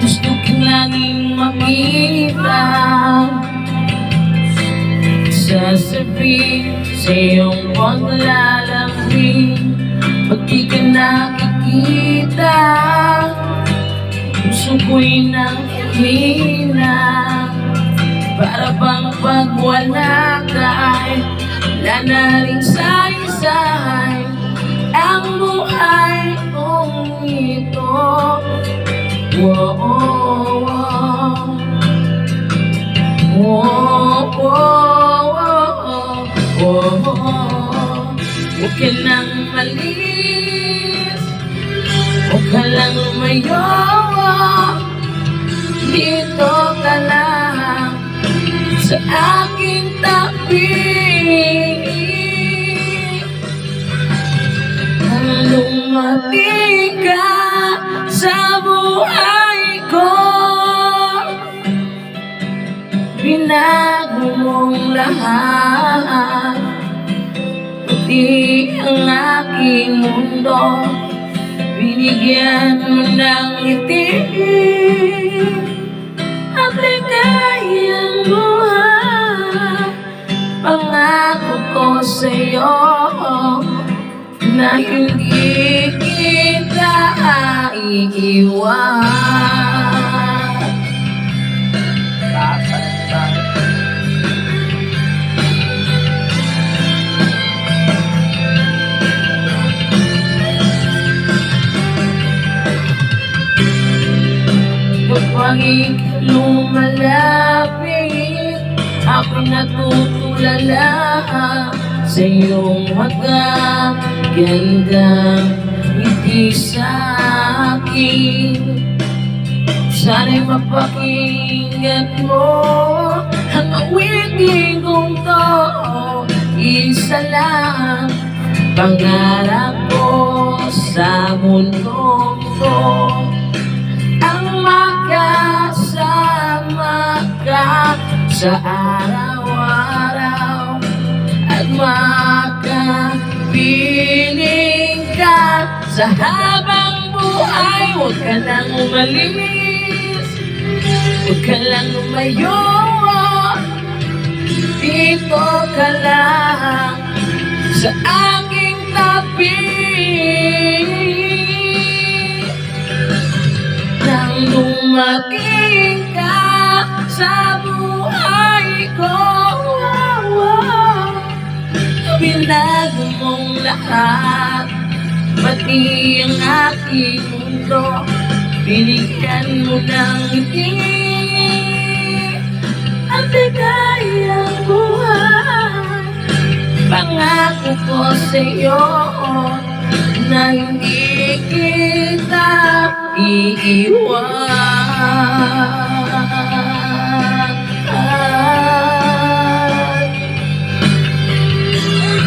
Gusto kong laging makita, sasabihin sa iyong paglalambing. Pag di ka nakikita, puso ko'y nanghihina. Para bang pag wala ka ay wala na rin saysay ang buhay kong ito. Whoa, whoa, whoa, whoa, whoa. Huwag ka nang malis, huwag ka lang lumayo, dito ka lang sa aking tabi. Dumating ka sa buhay ko, binago mong lahat, pati ang aking mundo, binigyan mo ng ngiti at ligayang buhay. Pangako ko sa'yo na hindi kita iiwan. Kapag lumalapit, ako'y natutulala sa iyong magagandang ngiti sa'kin. Sana'y mapakinggan mo ang awitin kong to. Isa lang pangarap ko sa mundong to, ang magkasama ka sa araw-araw at makapiling ka sa habang buhay. Huwag ka nang umalis, huwag ka lang lumayo, dito ka lang sa aking tabi. Nang dumating ka sa buhay ko, binago mong lahat, pati ang aking mundo, binigyan mo ng ngiti at ligayang buhay. Pangako ko sa'yo na hindi kita iiwan.